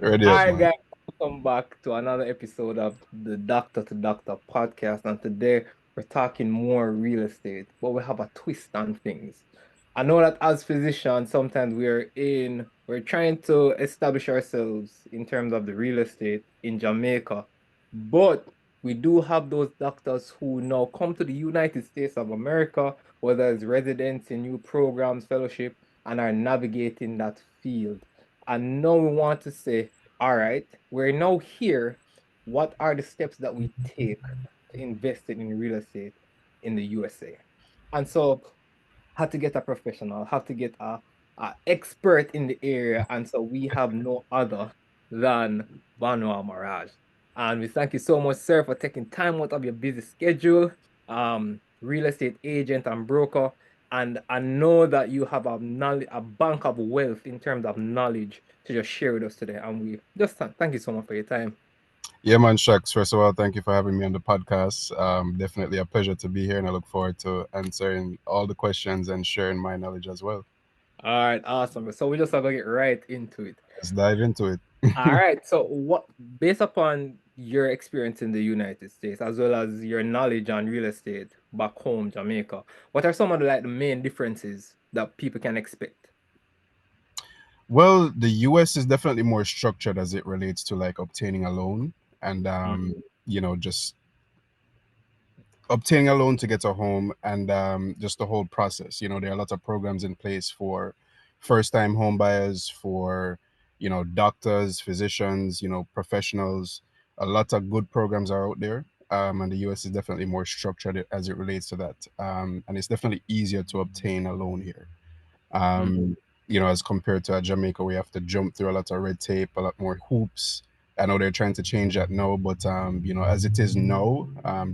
Ready All up, right, man. guys, welcome back to another episode of the Doctor to Doctor podcast. And today we're talking more real estate, but we have a twist on things. I know that as physicians, sometimes we're trying to establish ourselves in terms of the real estate in Jamaica, but we do have those doctors who now come to the United States of America, whether it's residents in new programs, fellowship, and are navigating that field. And now we want to say, all right, we're now here. What are the steps that we take to invest in real estate in the USA? And so had to get a professional, have to get a expert in the area. And so we have no other than Vanwah Maragh. And we thank you so much, sir, for taking time out of your busy schedule, real estate agent and broker. And I know that you have a bank of wealth in terms of knowledge to just share with us today. And we just thank you so much for your time. Yeah, man, Shucks. First of all, thank you for having me on the podcast. Definitely a pleasure to be here, and I look forward to answering all the questions and sharing my knowledge as well. All right, awesome. So we just have to get right into it. Let's dive into it. All right. So based upon your experience in the United States, as well as your knowledge on real estate back home, Jamaica, what are some of the main differences that people can expect? Well, the US is definitely more structured as it relates to like obtaining a loan and Mm, just obtaining a loan to get a home and just the whole process. There are lots of programs in place for first-time home buyers, for doctors, physicians, professionals. A lot of good programs are out there, and the U.S. is definitely more structured as it relates to that, and it's definitely easier to obtain a loan here. mm. Um, as compared to Jamaica, we have to jump through a lot of red tape, a lot more hoops. I know they're trying to change that now, but as it is now,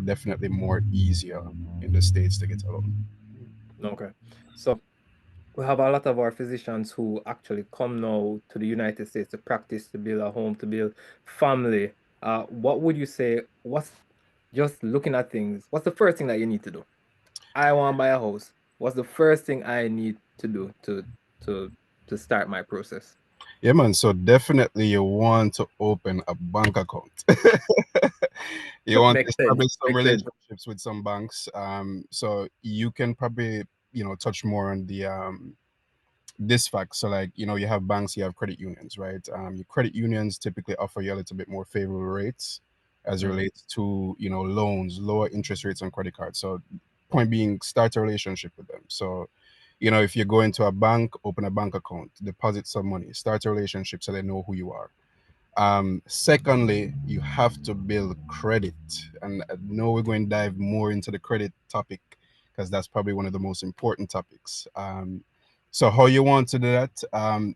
definitely more easier in the states to get a loan. Okay. So we have a lot of our physicians who actually come now to the United States to practice, to build a home, to build family. What would you say? What's just looking at things? What's the first thing that you need to do? I want to buy a house. What's the first thing I need to do to to start my process? Yeah, man. So definitely you want to open a bank account. You want to Makes sense. establish some Makes sense. relationships with some banks. So you can probably, touch more on the this fact. So like, you have banks, you have credit unions, right? Your credit unions typically offer you a little bit more favorable rates as it Mm, relates to, loans, lower interest rates on credit cards. So point being, start a relationship with them. So, if you go into a bank, open a bank account, deposit some money, start a relationship so they know who you are. Secondly, you have to build credit. And I know we're going to dive more into the credit topic because that's probably one of the most important topics. So how you want to do that?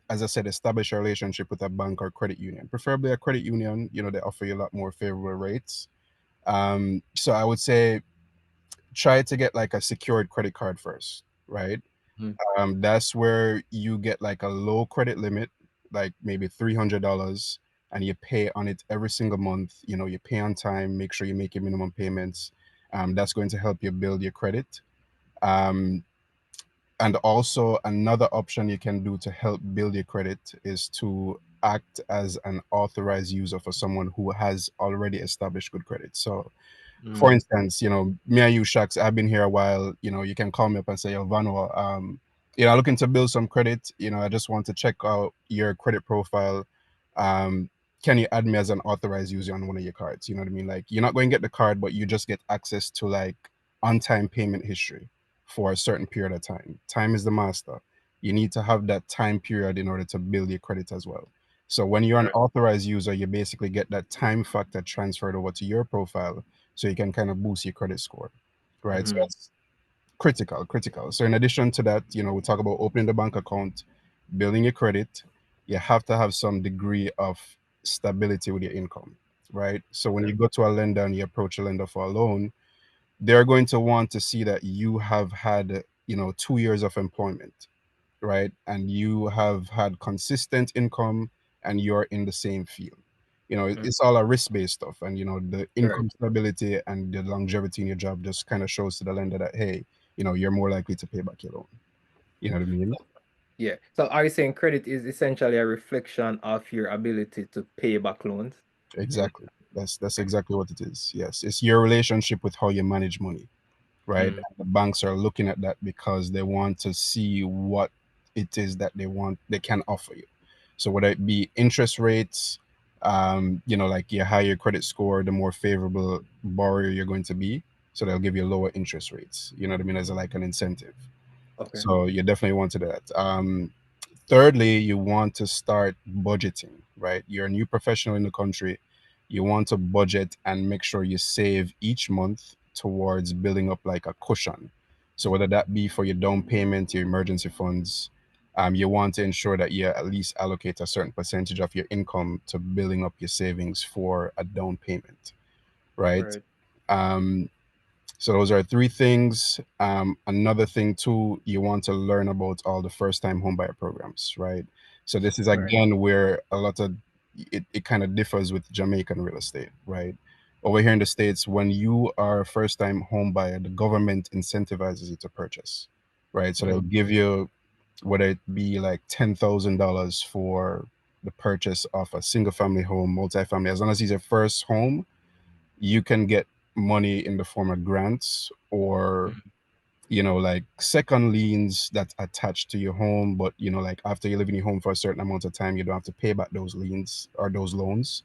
As I said, establish a relationship with a bank or credit union, preferably a credit union. They offer you a lot more favorable rates. So I would say try to get like a secured credit card first, right? mm, That's where you get like a low credit limit, like maybe $300, and you pay on it every single month. You pay on time, make sure you make your minimum payments. That's going to help you build your credit. Um, and also, another option you can do to help build your credit is to act as an authorized user for someone who has already established good credit. So, for mm. instance, me and you, Shaks, I've been here a while. You can call me up and say, "Yo, Vanwah, looking to build some credit. I just want to check out your credit profile. Um, can you add me as an authorized user on one of your cards?" You know what I mean? Like, you're not going to get the card, but you just get access to like on-time payment history for a certain period of time. Time is the master. You need to have that time period in order to build your credit as well. So when you're an Right. authorized user, you basically get that time factor transferred over to your profile so you can kind of boost your credit score, right? So Mm, that's critical. So in addition to that, we talk about opening the bank account, building your credit. You have to have some degree of stability with your income, right? So when you okay. go to a lender and you approach a lender for a loan, they're going to want to see that you have had 2 years of employment, right? And you have had consistent income and you're in the same field. Mm, It's all a risk-based stuff, and the income correct. stability and the longevity in your job just kind of shows to the lender that, hey, you're more likely to pay back your loan. You know what I mean? Yeah. So are you saying credit is essentially a reflection of your ability to pay back loans? Mm, Exactly. That's exactly what it is. Yes, it's your relationship with how you manage money, right? mm, And the banks are looking at that because they want to see what it is that they can offer you. So whether it be interest rates, like your higher credit score, the more favorable borrower you're going to be. So they'll give you lower interest rates. You know what I mean? As like an incentive. okay. So you definitely want to do that. Thirdly, you want to start budgeting, right? You're a new professional in the country. You want to budget and make sure you save each month towards building up like a cushion. So whether that be for your down payment, your emergency funds, you want to ensure that you at least allocate a certain percentage of your income to building up your savings for a down payment, right? Right. Um, so those are three things. Another thing too, you want to learn about all the first-time homebuyer programs, right? So this is Right. again where a lot of it kind of differs with Jamaican real estate, right? Over here in the States, when you are a first-time home buyer, the government incentivizes you to purchase, right? So they'll Mm, give you whether it be like $10,000 for the purchase of a single-family home, multifamily, as long as it's your first home, you can get money in the form of grants or mm, like second liens that's attached to your home, but like after you live in your home for a certain amount of time, you don't have to pay back those liens or those loans.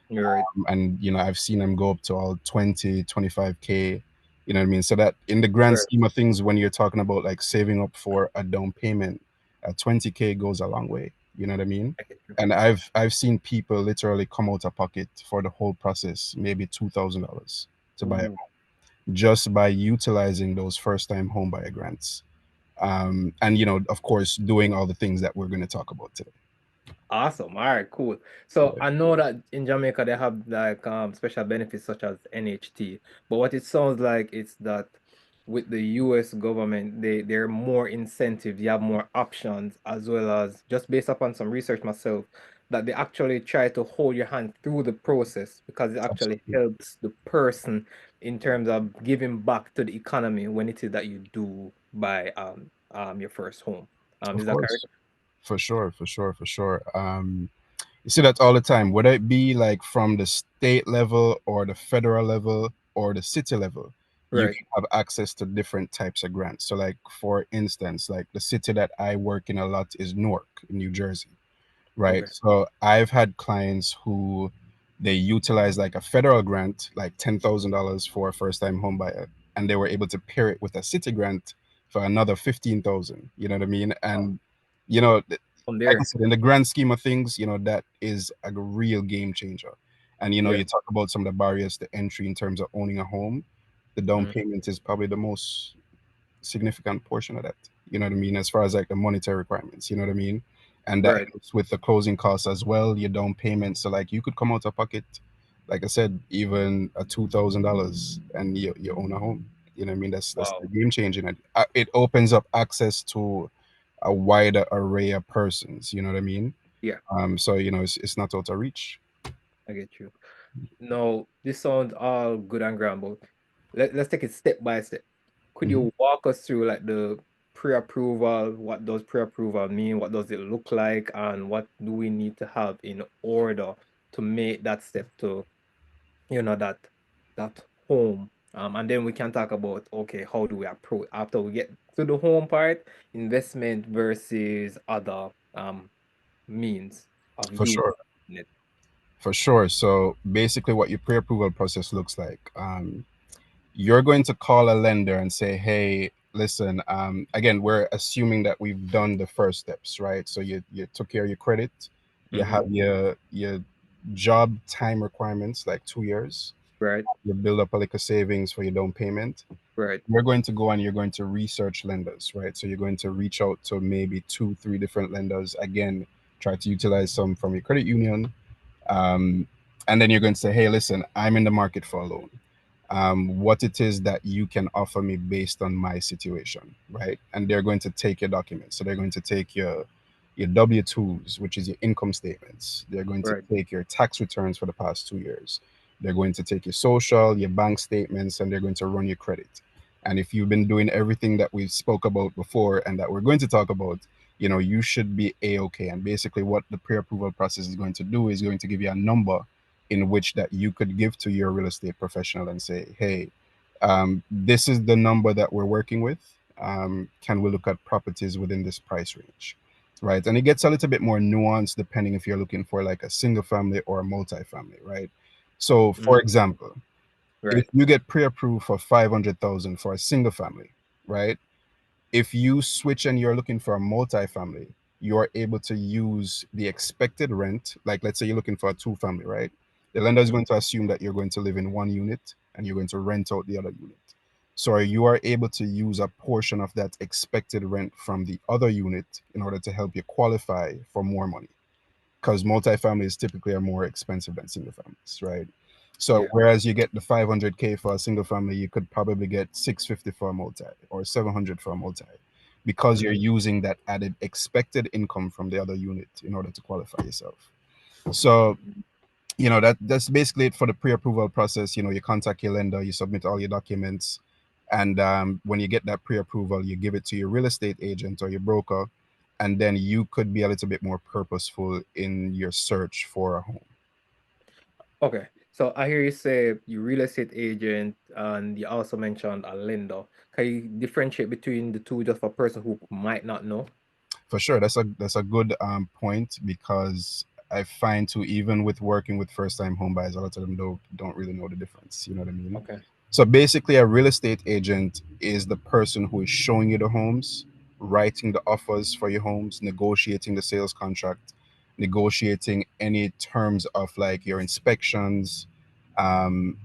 you're right. And I've seen them go up to all 20, 25K. You know what I mean? So that in the grand Right. scheme of things, when you're talking about like saving up for a down payment, 20K goes a long way. You know what I mean? I get you. And I've seen people literally come out of pocket for the whole process, maybe $2,000 to buy Ooh. a just by utilizing those first time home buyer grants. And of course, doing all the things that we're going to talk about today. Awesome. All right, cool. So Yeah, I know that in Jamaica they have like special benefits such as NHT, but what it sounds like is that with the US government, there are more incentives, you have more options, as well as just based upon some research myself, that they actually try to hold your hand through the process because it actually absolutely. helps the person in terms of giving back to the economy when it is that you do buy your first home. Of Is that course. correct? For sure, for sure, for sure. You see that all the time, whether it be like from the state level or the federal level or the city level, you Right. can have access to different types of grants. So, like for instance, like the city that I work in a lot is Newark, in New Jersey, right? Okay. So I've had clients who they utilize like a federal grant, like $10,000 for a first-time home buyer, and they were able to pair it with a city grant for another 15,000. You know what I mean? Wow. And From like I there. said, in the grand scheme of things, that is a real game changer. And Yeah. you talk about some of the barriers to entry in terms of owning a home. The down Mm, payment is probably the most significant portion of that. You know what I mean? As far as like the monetary requirements, you know what I mean? And that right. helps with the closing costs as well, your down payment. So like you could come out of pocket, like I said, even a $2,000 and you own a home. You know what I mean? That's the Wow. game changing. It opens up access to a wider array of persons. You know what I mean? Yeah, So it's not out of reach. I get you. No, this sounds all good and grand, but let's take it step by step. Could Mhm. you walk us through like the pre-approval? What does pre-approval mean? What does it look like? And what do we need to have in order to make that step to, that home? And then we can talk about, okay, how do we approach after we get to the home part, investment versus other means of For you. sure. For sure. So basically, what your pre-approval process looks like. You're going to call a lender and say, hey, listen, again, we're assuming that we've done the first steps, right? So you took care of your credit, you Mm-hmm. have your job time requirements, like 2 years, Right, you build up a little savings for your down payment. right, You're going to go and you're going to research lenders, right? So you're going to reach out to maybe two, three different lenders. Again, try to utilize some from your credit union, um, and then you're going to say, hey, listen, I'm in the market for a loan. What it is that you can offer me based on my situation, right? And they're going to take your documents. So they're going to take your W-2s, which is your income statements. They're going to right, take your tax returns for the past 2 years. They're going to take your social, your bank statements, and they're going to run your credit. And if you've been doing everything that we spoke about before and that we're going to talk about, you should be a-okay. And basically what the pre-approval process is going to do is going to give you a number in which that you could give to your real estate professional and say, hey, this is the number that we're working with. Can we look at properties within this price range? Right. And it gets a little bit more nuanced depending if you're looking for like a single family or a multi-family, right? So for Mm, example, if right. you get pre-approved for 500,000 for a single family, right? If you switch and you're looking for a multi-family, you're able to use the expected rent. Like, let's say you're looking for a two-family, right? The lender is Mm, going to assume that you're going to live in one unit and you're going to rent out the other unit. So you are able to use a portion of that expected rent from the other unit in order to help you qualify for more money, because multifamilies typically are more expensive than single families, right? So yeah. whereas you get the 500K for a single family, you could probably get 650 for a multi or 700 for a multi, because you're Mm, using that added expected income from the other unit in order to qualify yourself. So that's basically it for the pre-approval process. You contact your lender, you submit all your documents, and when you get that pre-approval, you give it to your real estate agent or your broker, and then you could be a little bit more purposeful in your search for a home. okay. So I hear you say you real estate agent and you also mentioned a lender. Can you differentiate between the two just for a person who might not know? For sure, that's a good point, because I find too, even with working with first time home buyers, a lot of them don't really know the difference. You know what I mean? Okay. So basically, a real estate agent is the person who is showing you the homes, writing the offers for your homes, negotiating the sales contract, negotiating any terms of like your inspections, um,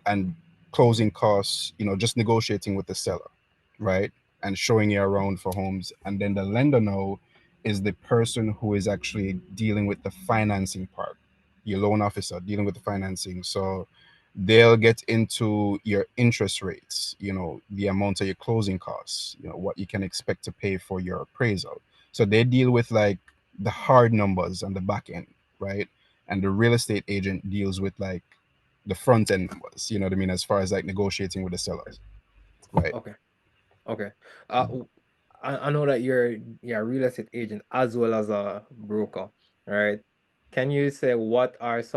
and closing costs, just negotiating with the seller, right? And showing you around for homes. And then the lender know is the person who is actually dealing with the financing part, your loan officer dealing with the financing. So they'll get into your interest rates, the amount of your closing costs, what you can expect to pay for your appraisal. So they deal with like the hard numbers on the back end, right? And the real estate agent deals with like the front end numbers, you know what I mean, as far as like negotiating with the sellers, right? Okay. Okay. W- I know that you're a real estate agent as well as a broker, right? Can you say what's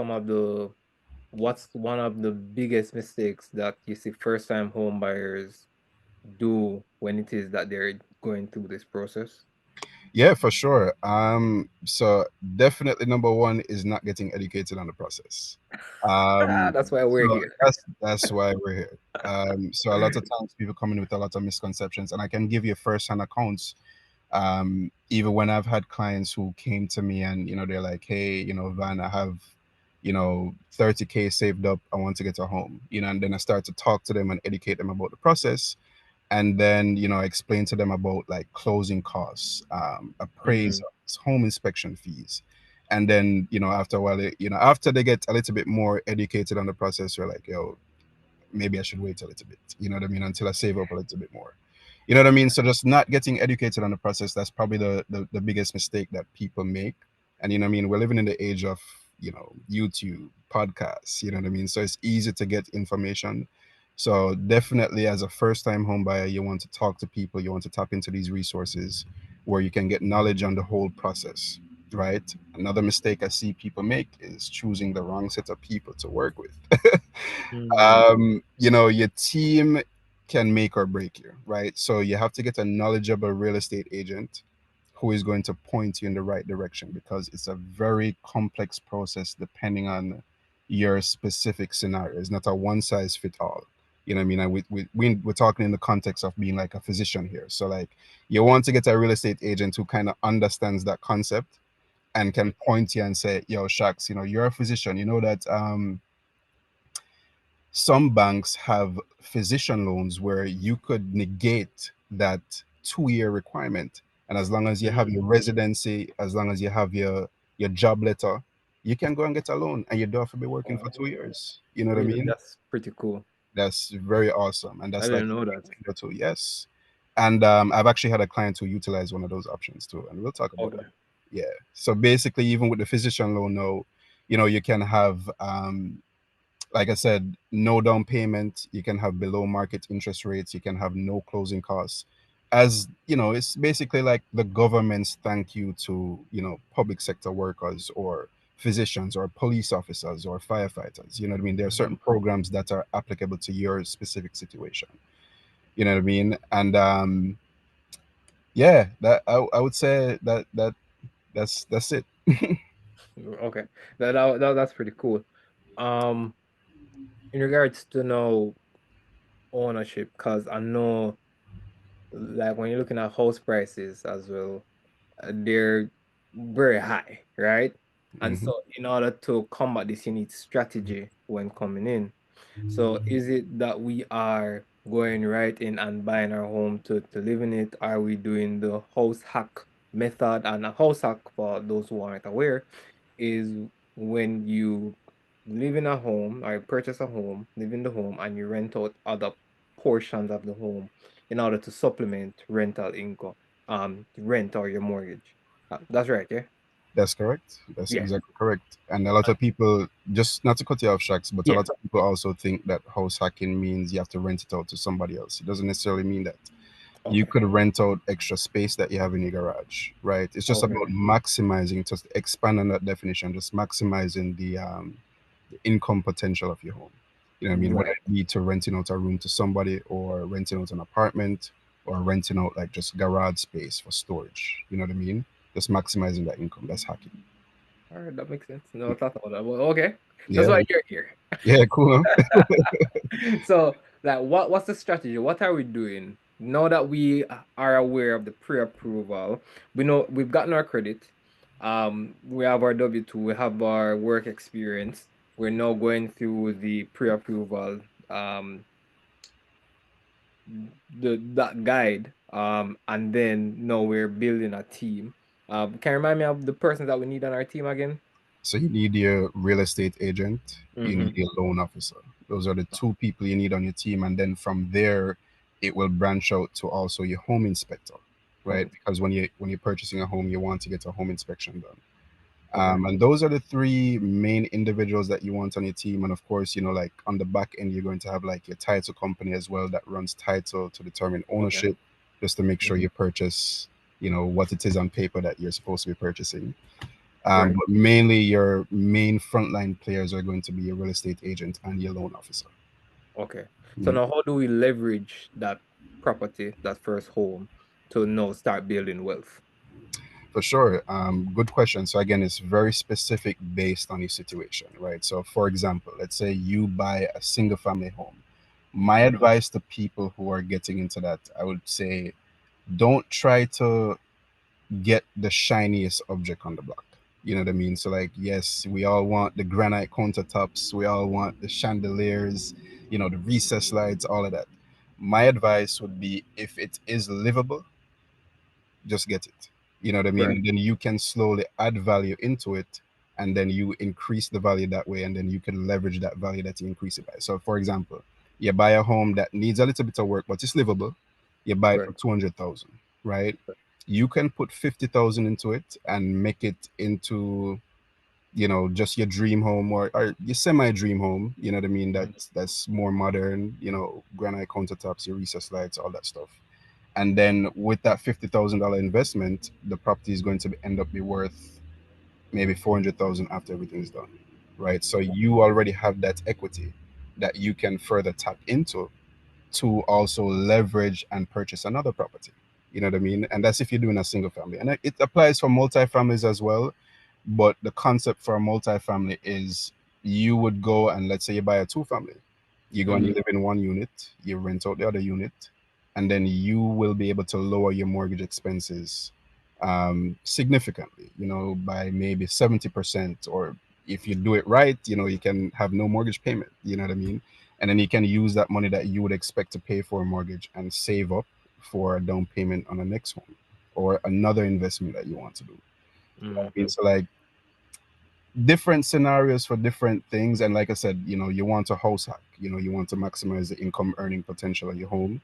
one of the biggest mistakes that you see first time home buyers do when it is that they're going through this process? Yeah, for sure. So definitely number one is not getting educated on the process. Ah, Um, that's why so we're here. that's why we're here. So a lot of times people come in with a lot of misconceptions, and I can give you first-hand accounts. Even when I've had clients who came to me and they're like, hey, Van, I have 30K saved up, I want to get a home, and then I start to talk to them and educate them about the process, and then explain to them about like closing costs, Mm, appraisals, home inspection fees. And then after a while, after they get a little bit more educated on the process, you're like, yo, maybe I should wait a little bit, you know what I mean, until I save up a little bit more. You know what I mean? So just not getting educated on the process, that's probably the biggest mistake that people make. And you know what I mean? We're living in the age of, YouTube, podcasts, you know what I mean? So it's easy to get information. So definitely as a first time home buyer, you want to talk to people, you want to tap into these resources where you can get knowledge on the whole process. Right. Another mistake I see people make is choosing the wrong set of people to work with. mm, Your team can make or break you, right? So you have to get a knowledgeable real estate agent who is going to point you in the right direction, because it's a very complex process depending on your specific scenario. It's not a one size fit all. You know what I mean? And we're talking in the context of being like a physician here. So, like, you want to get a real estate agent who kind of understands that concept and can point you and say, yo, Shax, you're a physician. You know that some banks have physician loans where you could negate that 2 year requirement, and as long as you have your mm. residency, as long as you have your job letter, you can go and get a loan, and you don't have to be working for Wow. 2 years. You know what I Really, mean? that's pretty cool. That's very awesome, and I that's like didn't know that. a tool. Yes. And I've actually had a client who utilized one of those options too, and we'll talk about that. Okay. Yeah. So basically, even with the physician loan now, you can have, like I said, no down payment. You can have below market interest rates. You can have no closing costs. as you know, it's basically like the government's thank you to, you know, public sector workers or physicians or police officers or firefighters. You know what I mean? There are certain Mhm. programs that are applicable to your specific situation. You know what I mean? And yeah, that I would say that's it. Okay, that's pretty cool. Um, in regards to no ownership, because I know, like when you're looking at house prices as well, they're very high, right? And Hmm. so, in order to combat this, you need strategy when coming in. So is it that we are going right in and buying our home to live in it? Are we doing the house hack method? And a house hack, for those who aren't aware, is when you live in a home or you purchase a home, live in the home, and you rent out other portions of the home in order to supplement rental income, rent or your mortgage. That's right, yeah? That's correct. That's Yeah. exactly correct. And a lot of people, just not to cut you off, Shaks, but a Yeah. lot of people also think that house hacking means you have to rent it out to somebody else. It doesn't necessarily mean that. You Okay. could rent out extra space that you have in your garage, right? It's just about Okay. maximizing, just expand on that definition, just maximizing the income potential of your home. You know what I mean? Whether Right. it be to renting out a room to somebody or renting out an apartment or renting out like just garage space for storage. You know what I mean? Just maximizing that income. That's hacking. All right, that makes sense. No, that's not that. Well, okay. That's Yeah. why you're here. Yeah, cool. Huh? So, like, what's the strategy? What are we doing now that we are aware of the pre-approval? We know we've gotten our credit. We have our W-2. We have our work experience. We're now going through the pre-approval, um, the that guide. And then now we're building a team. Can you remind me of the persons that we need on our team again? So you need your real estate agent, you need Mm-hmm. your loan officer. Those are the two people you need on your team. And then from there, it will branch out to also your home inspector, right? Home. Because when you're purchasing a home, you want to get a home inspection done. Okay. And those are the three main individuals that you want on your team. And of course, you know, like on the back end, you're going to have like your title company as well that runs title to determine Okay. ownership, just to make sure Mhm. you purchase, you know, what it is on paper that you're supposed to be purchasing. Right. But mainly your main frontline players are going to be your real estate agent and your loan officer. Okay. So Mm, now how do we leverage that property, that first home, to now start building wealth? for sure. Good question. So again, it's very specific based on your situation, right? So for example, let's say you buy a single family home. My Mm-hmm. advice to people who are getting into that, I would say, don't try to get the shiniest object on the block. You know what I mean? So like, yes, we all want the granite countertops, we all want the chandeliers, you know, the recess lights, all of that. My advice would be if it is livable, just get it. You know what I mean? Right. And then you can slowly add value into it, and then you increase the value that way, and then you can leverage that value that you increase it by. So, for example, you buy a home that needs a little bit of work, but it's livable. You buy it Right. for 200,000, right? You can put 50,000 into it and make it into, you know, just your dream home, or your semi dream home. You know what I mean? Mhm. That's more modern. You know, granite countertops, your recess lights, all that stuff. And then with that $50,000 investment, the property is going to end up be worth maybe 400,000 after everything is done, right? So you already have that equity that you can further tap into to also leverage and purchase another property. You know what I mean? And that's if you're doing a single family, and it applies for multi-families as well. But the concept for a multi-family is you would go and let's say you buy a two-family, you go and you Mhm. live in one unit, you rent out the other unit, and then you will be able to lower your mortgage expenses significantly, you know, by maybe 70%. Or if you do it right, you know, you can have no mortgage payment, you know what I mean? And then you can use that money that you would expect to pay for a mortgage and save up for a down payment on the next home or another investment that you want to do. You know what I mean? Mhm. So like different scenarios for different things. And like I said, you know, you want a house hack, you know, you want to maximize the income earning potential of your home,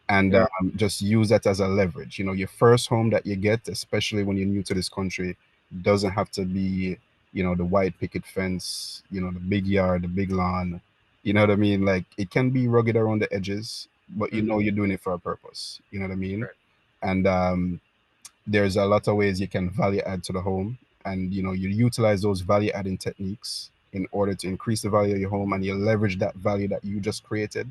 and Yeah. just use that as a leverage. You know, your first home that you get, especially when you're new to this country, doesn't have to be, you know, the white picket fence, you know, the big yard, the big lawn. You know what I mean? Like it can be rugged around the edges, but you Mhm. know you're doing it for a purpose. You know what I mean? Right. And there's a lot of ways you can value add to the home, and you utilize those value adding techniques in order to increase the value of your home, and you leverage that value that you just created,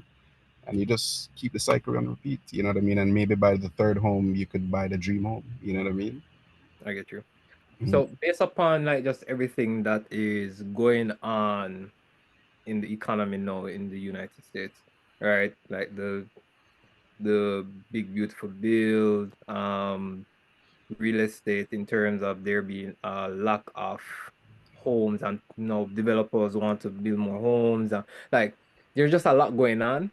and you just keep the cycle on repeat. You know what I mean? And maybe by the third home, you could buy the dream home. You know what I mean? I get you. Mhm. So based upon like just everything that is going on in the economy now in the United States, right? Like the big beautiful bill, real estate in terms of there being a lack of homes and developers want to build more homes and like there's just a lot going on.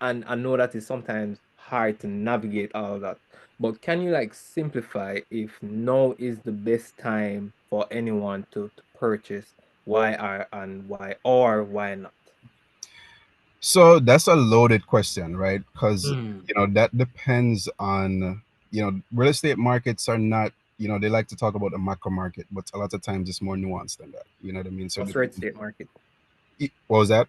And I know that is sometimes hard to navigate all of that. But can you like simplify if now is the best time for anyone to purchase? Why are and why or why not? So that's a loaded question, right? Because Mm. that depends on real estate markets are not, they like to talk about the macro market, but a lot of times it's more nuanced than that. You know what I mean? So What's red state market? what was that?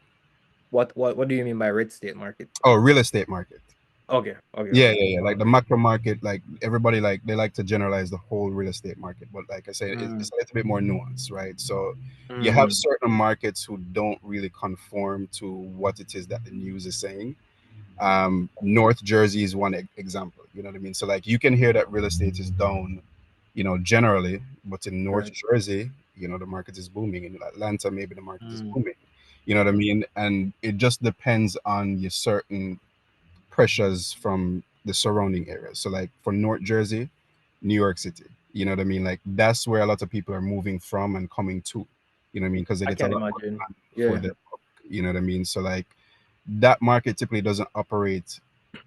What do you mean by red state market? Oh, real estate market. Okay, okay, Yeah, okay. yeah, yeah. Like the macro market, like everybody, like they like to generalize the whole real estate market, but like I said, Mm, it's a little bit more nuanced, right? So you have mm, certain markets who don't really conform to what it is that the news is saying. North Jersey is one example. You know what I mean? So like you can hear that real estate is down, generally, but in North right. Jersey, the market is booming. In Atlanta, maybe the market is Mm, booming. You know what I mean? And it just depends on your certain pressures from the surrounding areas. So like for North Jersey, New York City, you know what I mean? Like that's where a lot of people are moving from and coming to. You know what I mean? Because they I get a can lot more imagine. land for Yeah, their work. You know what I mean? So like that market typically doesn't operate,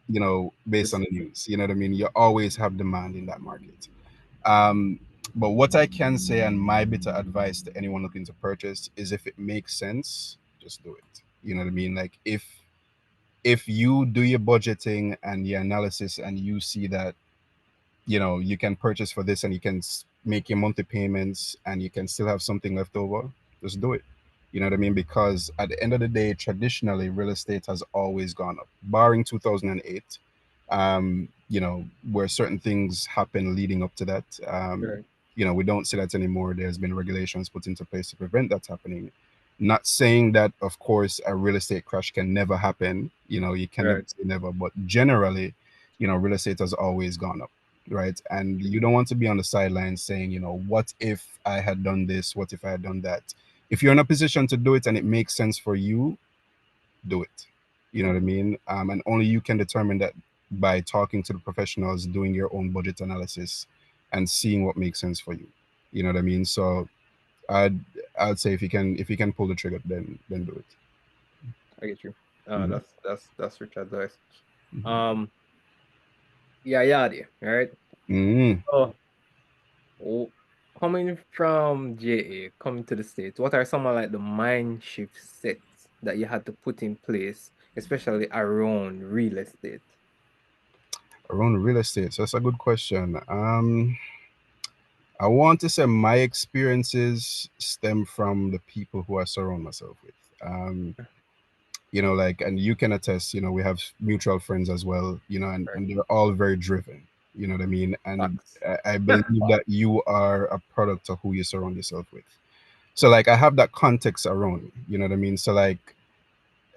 based on this the news. You know what I mean? You always have demand in that market. Um, but what I can say, and my bit of advice to anyone looking to purchase, is if it makes sense, just do it. You know what I mean? Like if you do your budgeting and your analysis and you see that you can purchase for this and you can make your monthly payments and you can still have something left over, just do it. You know what I mean? Because at the end of the day, traditionally real estate has always gone up, barring 2008, where certain things happen leading up to that. right, We don't see that anymore. There's been regulations put into place to prevent that happening. Not saying that, of course, a real estate crash can never happen. You can never right. say never, but generally, real estate has always gone up, right? And you don't want to be on the sidelines saying, what if I had done this? What if I had done that? If you're in a position to do it and it makes sense for you, do it. You know what I mean? And only you can determine that by talking to the professionals, doing your own budget analysis, and seeing what makes sense for you. You know what I mean? So I'd I'd say if you can pull the trigger, then do it. I get you. Hmm. That's rich advice. Hmm. Um, yeah, yeah, right? Hmm. Oh, oh, coming from JA, coming to the States, what are some of like the mind shift sets that you had to put in place, especially around real estate? Around real estate, so that's a good question. I want to say my experiences stem from the people who I surround myself with. Like, and you can attest, we have mutual friends as well, Right. and they're all very driven, you know what I mean? And Facts. I believe that you are a product of who you surround yourself with. So, like, I have that context around me, you know what I mean? So, like,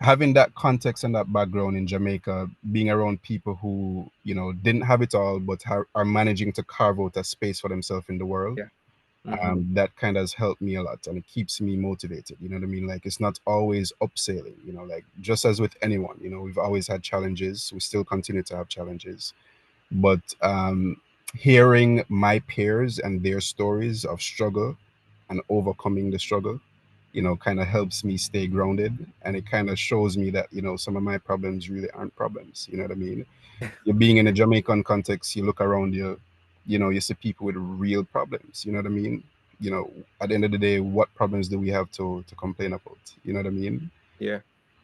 having that context and that background in Jamaica, being around people who, didn't have it all, but are managing to carve out a space for themselves in the world, Yeah. Mm-hmm. that kind of has helped me a lot and it keeps me motivated. You know what I mean? Like it's not always upsailing, like just as with anyone, we've always had challenges. We still continue to have challenges. But hearing my peers and their stories of struggle and overcoming the struggle, kind of helps me stay grounded. And it kind of shows me that, some of my problems really aren't problems. You know what I mean? You're being in a Jamaican context, you look around you, you see people with real problems. You know what I mean? At the end of the day, what problems do we have to complain about? You know what I mean? Yeah.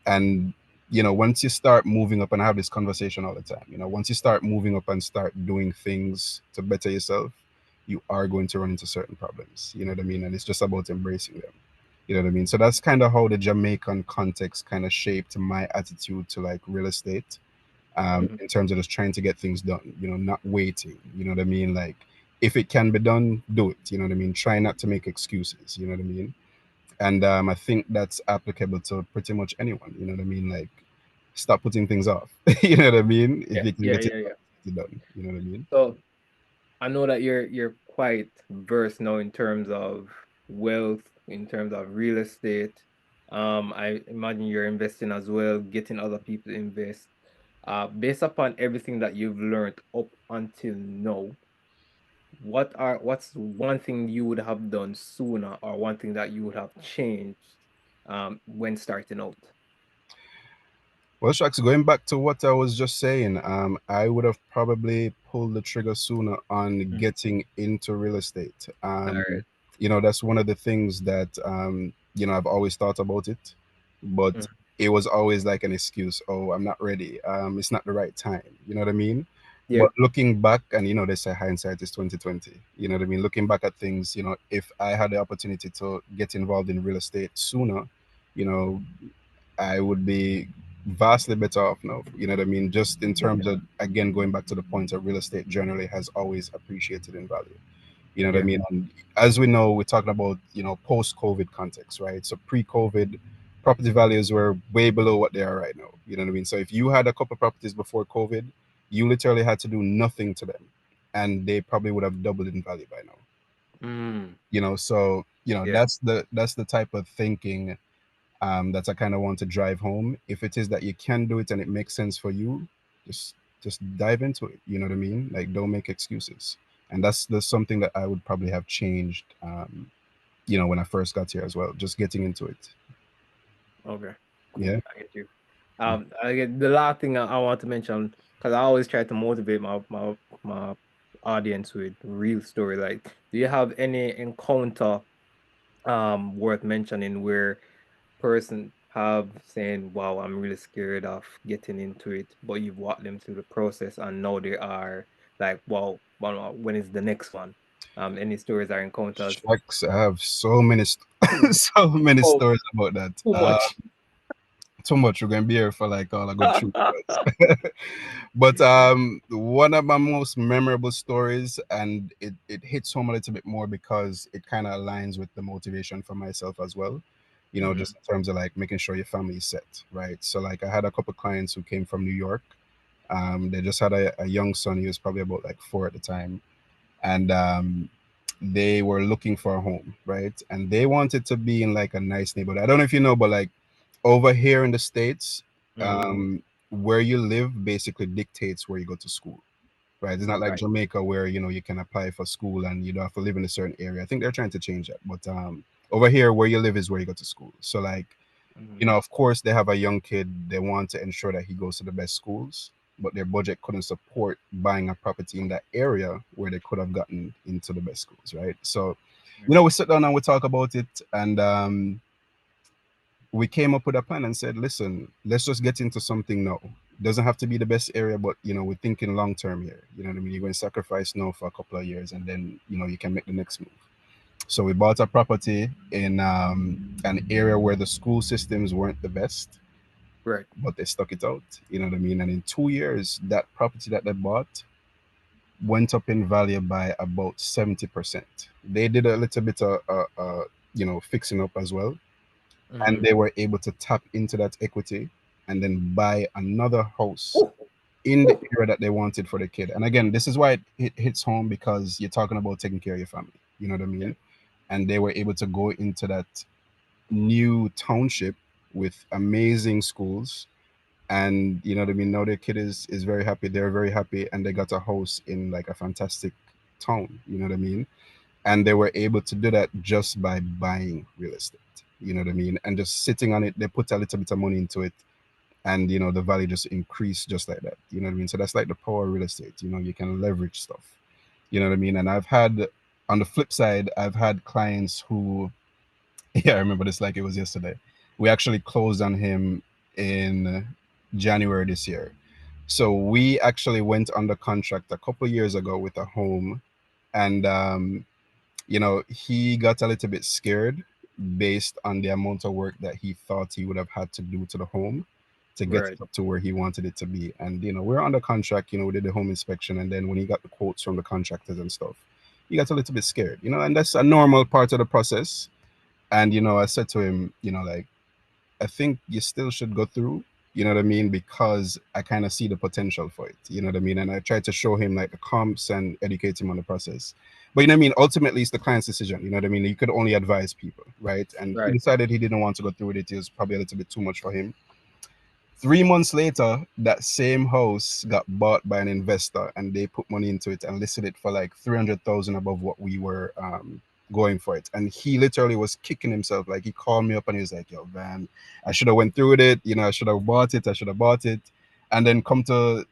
And once you start moving up, and I have this conversation all the time, once you start moving up and start doing things to better yourself, you are going to run into certain problems. You know what I mean? And it's just about embracing them. You know what I mean? So that's kind of how the Jamaican context kind of shaped my attitude to like real estate. Mhm. in terms of just trying to get things done, not waiting, you know what I mean? Like, if it can be done, do it, you know what I mean? Try not to make excuses, you know what I mean? And I think that's applicable to pretty much anyone, you know what I mean? Like, stop putting things off, you know what I mean? If Yeah, you can yeah, get it yeah, done, yeah. get it done, you know what I mean? So I know that you're quite versed now in terms of wealth, in terms of real estate. I imagine you're investing as well, getting other people to invest. Based upon everything that you've learned up until now, what's one thing you would have done sooner, or one thing that you would have changed when starting out? Well, Shucks, going back to what I was just saying, I would have probably pulled the trigger sooner on Mm. getting into real estate. All right. That's one of the things that, I've always thought about it, but Mm. it was always like an excuse. Oh, I'm not ready. It's not the right time. You know what I mean? Yeah. But looking back, and they say hindsight is 2020. You know what I mean? Looking back at things, if I had the opportunity to get involved in real estate sooner, you know, I would be vastly better off now. You know what I mean? Just in terms of, again, going back to the point of real estate generally has always appreciated in value. You know what I Yeah. mean? And as we know, we're talking about, post COVID context, right? So pre COVID, property values were way below what they are right now. You know what I mean? So if you had a couple properties before COVID, you literally had to do nothing to them and they probably would have doubled in value by now. Mm. So Yeah. that's the type of thinking that I kind of want to drive home. If it is that you can do it and it makes sense for you, just just dive into it. You know what I mean? Like, don't make excuses. And that's something that I would probably have changed. When I first got here as well, just getting into it. Okay. Cool. Yeah. I get you. I get the last thing I want to mention, because I always try to motivate my audience with real story. Like, do you have any encounter worth mentioning where person have saying, "Wow, I'm really scared of getting into it," but you've walked them through the process and now they are like, "Wow, when is the next one?" Any stories or encounters? Shucks, I have so many, Hmm. so many Oh, stories about that. too much. Too much. We're gonna be here for like all a good 3 hours. But one of my most memorable stories, and it hits home a little bit more because it kind of aligns with the motivation for myself as well. Hmm. Just in terms of like making sure your family is set, right? So like I had a couple clients who came from New York. They just had a young son. He was probably about like 4 at the time, and they were looking for a home, right? And they wanted to be in like a nice neighborhood. I don't know if you know, but like over here in the States, Hmm. where you live basically dictates where you go to school, right? It's not like Right. Jamaica where, you can apply for school and you don't have to live in a certain area. I think they're trying to change that. But over here, where you live is where you go to school. So, like, Hmm. of course, they have a young kid. They want to ensure that he goes to the best schools, but their budget couldn't support buying a property in that area where they could have gotten into the best schools, right? So, we sit down and we talk about it, and we came up with a plan and said, listen, let's just get into something now. Doesn't have to be the best area, but we're thinking long term here. You know what I mean? You're going to sacrifice now for a couple of years, and then you can make the next move. So we bought a property in an area where the school systems weren't the best, Right. but they stuck it out. You know what I mean? And in 2 years, that property that they bought went up in value by about 70%. They did a little bit of fixing up as well, and Hmm. they were able to tap into that equity and then buy another house Oh, in the oh, area that they wanted for the kid. And again, this is why it hits home, because you're talking about taking care of your family. You know what I yeah. mean? And they were able to go into that new township with amazing schools. And you know what I mean? Now their kid is very happy. They're very happy, and they got a house in like a fantastic town. You know what I mean? And they were able to do that just by buying real estate. You know what I mean? And just sitting on it, they put a little bit of money into it, and the value just increased just like that. You know what I mean? So that's like the power of real estate. You can leverage stuff. You know what I mean? And I've had, on the flip side, I've had clients who, yeah, I remember this like it was yesterday. We actually closed on him in January this year. So we actually went under contract a couple years ago with a home, and he got a little bit scared based on the amount of work that he thought he would have had to do to the home. to get Right. it up to where he wanted it to be. And we're under contract. We did the home inspection, and then when he got the quotes from the contractors and stuff, he got a little bit scared. And that's a normal part of the process. And I said to him, like, I think you still should go through, you know what I mean? Because I kind of see the potential for it, you know what I mean? And I tried to show him like the comps and educate him on the process. But you know what I mean? Ultimately, it's the client's decision, you know what I mean? You could only advise people, right? And he Right. decided he didn't want to go through with it. It was probably a little bit too much for him. 3 months later, that same house got bought by an investor, and they put money into it and listed it for like 300,000 above what we were going for it. And he literally was kicking himself. Like he called me up and he was like, "Yo, man, I should have went through with it. I should have bought it. I should have bought it." And then come to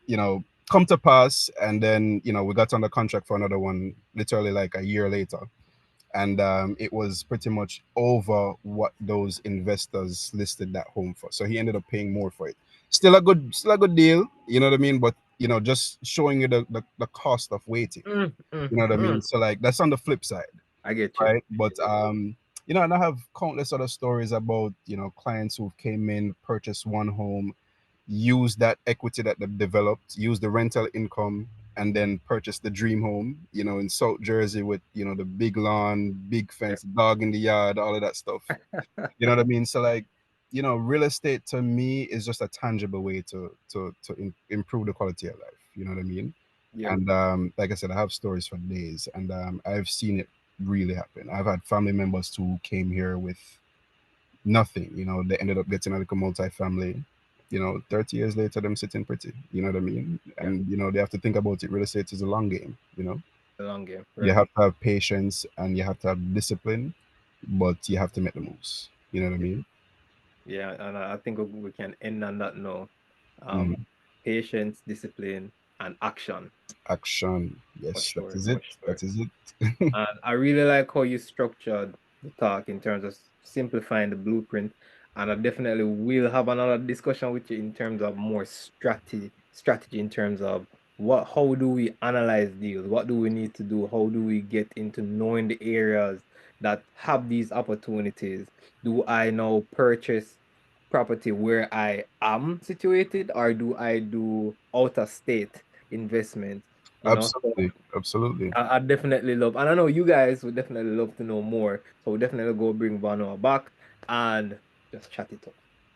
pass, and then we got under contract for another one, literally like a year later, and it was pretty much over what those investors listed that home for. So he ended up paying more for it. Still a good deal, you know what I mean? But just showing you the cost of waiting, Mm, mm, you know what I mm. mean? So like that's on the flip side, I get you. right? But and I have countless other stories about clients who came in, purchased one home, use that equity that they've developed, use the rental income, and then purchase the dream home, in South Jersey with, the big lawn, big Yeah. fence, dog in the yard, all of that stuff. You know what I mean? So like, real estate to me is just a tangible way to improve the quality of life. You know what I mean? Yep. And like I said, I have stories for days, and I've seen it really happen. I've had family members too who came here with nothing. They ended up getting a little multi-family. 30 years later, them sitting pretty. You know what I mean? Yeah. And they have to think about it. Real estate is a long game. The long game. You Right. have to have patience and you have to have discipline, but you have to make the moves. You know what I Yeah. mean? Yeah. And I think we can end on that note. Um, Mm. Patience, discipline, and action. Action. For Yes, that sure. is For it. sure. That is it. And I really like how you structured the talk in terms of simplifying the blueprint. And I definitely will have another discussion with you in terms of more strategy in terms of how do we analyze deals? What do we need to do? How do we get into knowing the areas that have these opportunities? Do I now purchase property where I am situated, or do I do out of state investment? So Absolutely. Absolutely. I definitely love, and I know you guys would definitely love to know more. So we'll definitely go bring Vanwah back and just chat it up.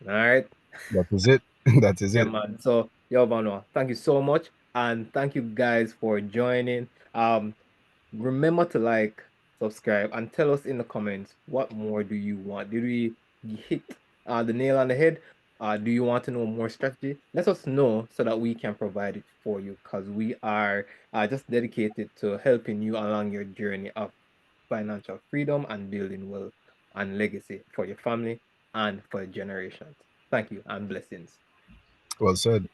All right. That is it. That is Yeah, it. man. So, yo, Vanwah, thank you so much. And thank you guys for joining. Remember to like, subscribe, and tell us in the comments what more do you want? Did we hit the nail on the head? Do you want to know more strategy? Let us know so that we can provide it for you because we are just dedicated to helping you along your journey of financial freedom and building wealth and legacy for your family and for generations. Thank you and blessings. Well said.